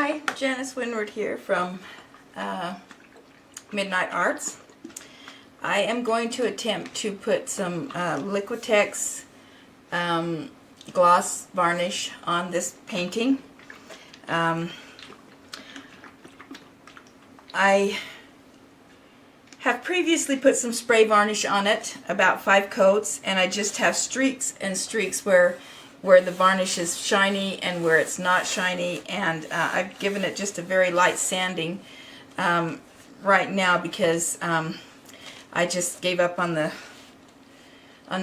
Hi, Janice Winward here from Midnight Arts. I am going to attempt to put some Liquitex gloss varnish on this painting. I have previously put some spray varnish on it, about 5 coats, and I just have streaks and streaks where the varnish is shiny and where it's not shiny, and I've given it just a very light sanding right now because I just gave up on the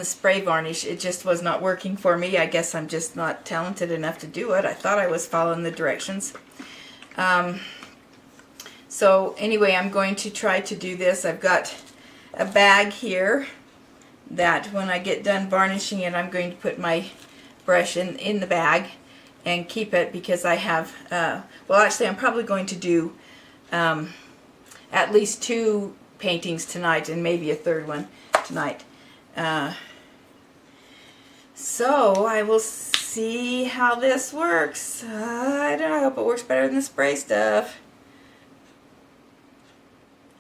spray varnish. It just was not working for me. I guess I'm just not talented enough to do it. I thought I was following the directions. So anyway, I'm going to try to do this. I've got a bag here that when I get done varnishing it, I'm going to put my brush in the bag and keep it because I have, well actually I'm probably going to do at least 2 paintings tonight and maybe a 3rd one tonight. So I will see how this works. I don't know, I hope it works better than the spray stuff.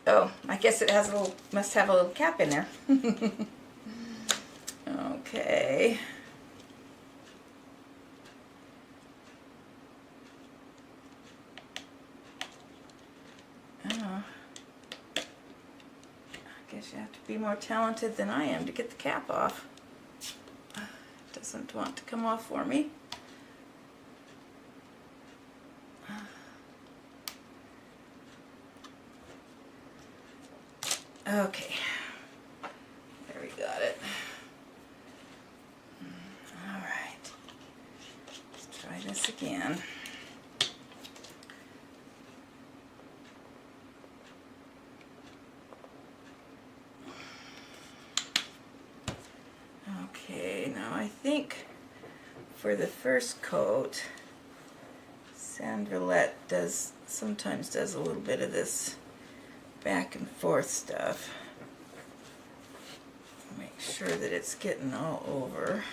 Oh, I guess it has a little, must have a little cap in there. Okay. Oh. I guess you have to be more talented than I am to get the cap off. It doesn't want to come off for me. Okay, there we got it. All right, let's try this again. Okay, now I think for the first coat, Sandrillette sometimes does a little bit of this back and forth stuff. Make sure that it's getting all over.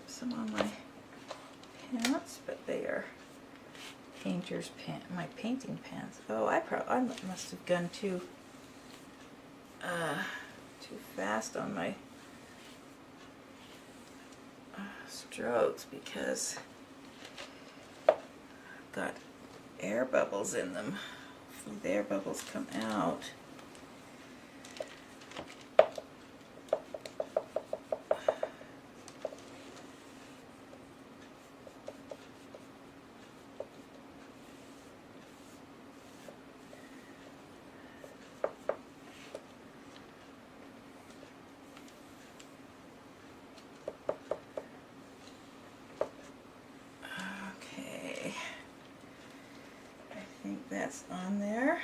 Some on my pants, but they are painter's pants, my painting pants. Oh, I must have gone too fast on my strokes because I've got air bubbles in them. Hopefully the air bubbles come out. That's on there.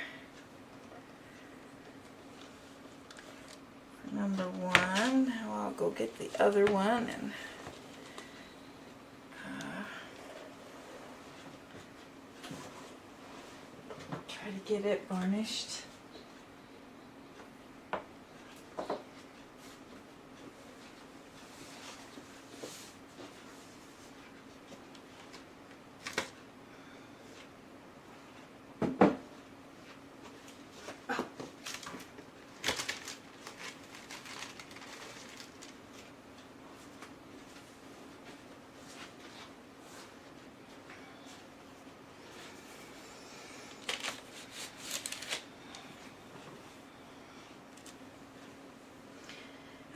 Number 1. Now I'll go get the other one and try to get it varnished.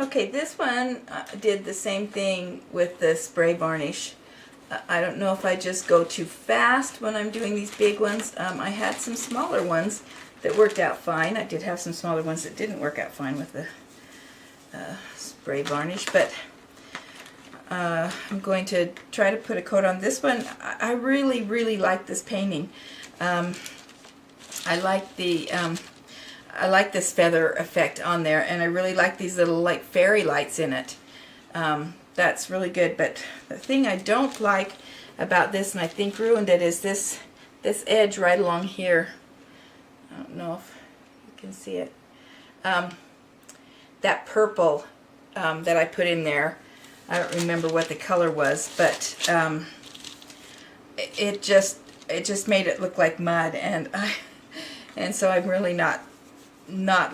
Okay, this one did the same thing with the spray varnish. I don't know if I just go too fast when I'm doing these big ones. I had some smaller ones that worked out fine. I did have some smaller ones that didn't work out fine with the spray varnish, but I'm going to try to put a coat on this one. I really, really like this painting. I like this feather effect on there, and I really like these little like fairy lights in it. That's really good, but the thing I don't like about this, and I think ruined it, is this edge right along here. I don't know if you can see it. That purple that I put in there, I don't remember what the color was, but it just made it look like mud, and so I'm really not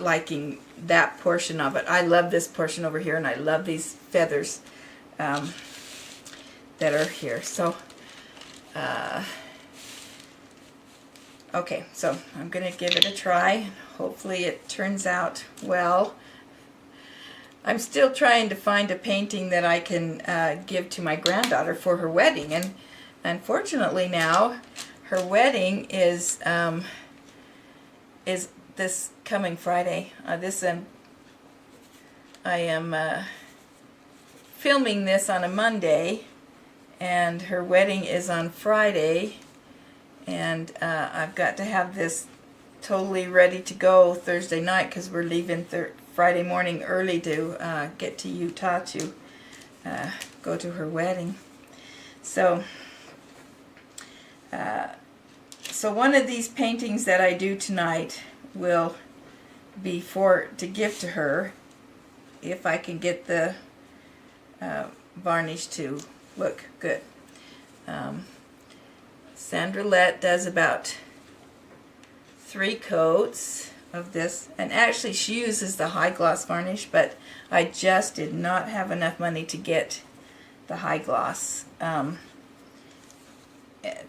liking that portion of it. I love this portion over here, and I love these feathers that are here. So okay, so I'm gonna give it a try. Hopefully it turns out well. I'm still trying to find a painting that I can give to my granddaughter for her wedding, and unfortunately now her wedding is this coming Friday. I am filming this on a Monday, and her wedding is on Friday, and I've got to have this totally ready to go Thursday night because we're leaving Friday morning early to get to Utah to go to her wedding. So one of these paintings that I do tonight will be to give to her, if I can get the varnish to look good. Sandra Lett does about 3 coats of this, and actually she uses the high gloss varnish, but I just did not have enough money to get the high gloss.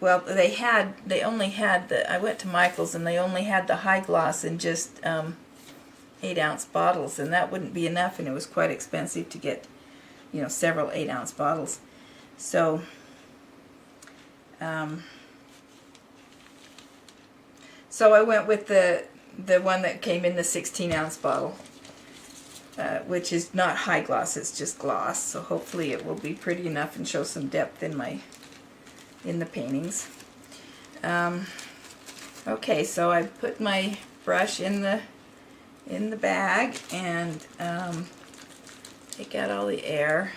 Well, they only had I went to Michael's, and they only had the high gloss in just 8-ounce bottles, and that wouldn't be enough, and it was quite expensive to get, you know, several 8-ounce bottles. So so I went with the one that came in the 16-ounce bottle, which is not high gloss, it's just gloss. So hopefully it will be pretty enough and show some depth in the paintings. Okay, so I put my brush in the bag and take out all the air,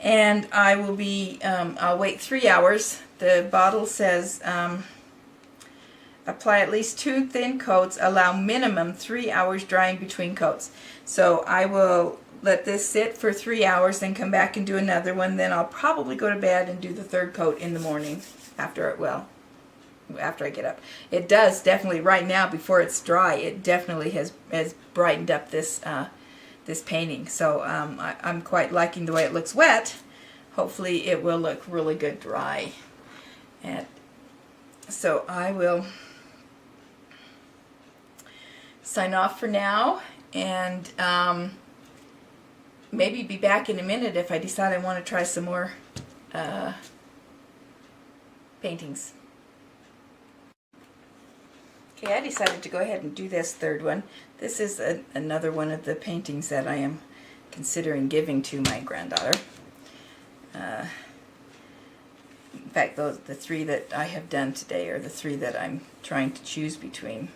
and I will be I'll wait 3 hours. The bottle says apply at least 2 thin coats, allow minimum 3 hours drying between coats. So I will let this sit for 3 hours, then come back and do another one. Then I'll probably go to bed and do the 3rd coat in the morning after I get up. It does definitely, right now before it's dry, it definitely has brightened up this this painting. So I'm quite liking the way it looks wet. Hopefully it will look really good dry. And so I will sign off for now, and maybe be back in a minute if I decide I want to try some more paintings. Okay, I decided to go ahead and do this 3rd one. This is another one of the paintings that I am considering giving to my granddaughter. In fact, the 3 that I have done today are the 3 that I'm trying to choose between.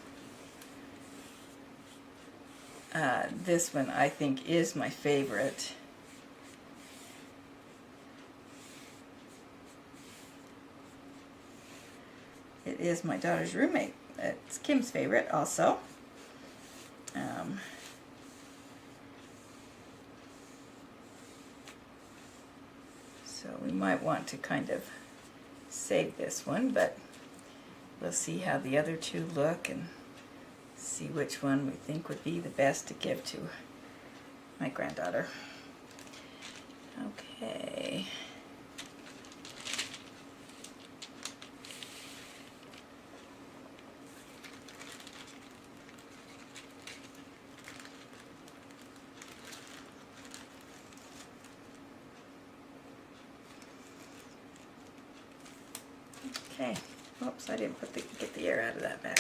This one I think is my favorite. It is my daughter's roommate. It's Kim's favorite also. So we might want to kind of save this one, but we'll see how the other 2 look and see which one we think would be the best to give to my granddaughter. Okay. Okay. Oops, I didn't get the air out of that bag.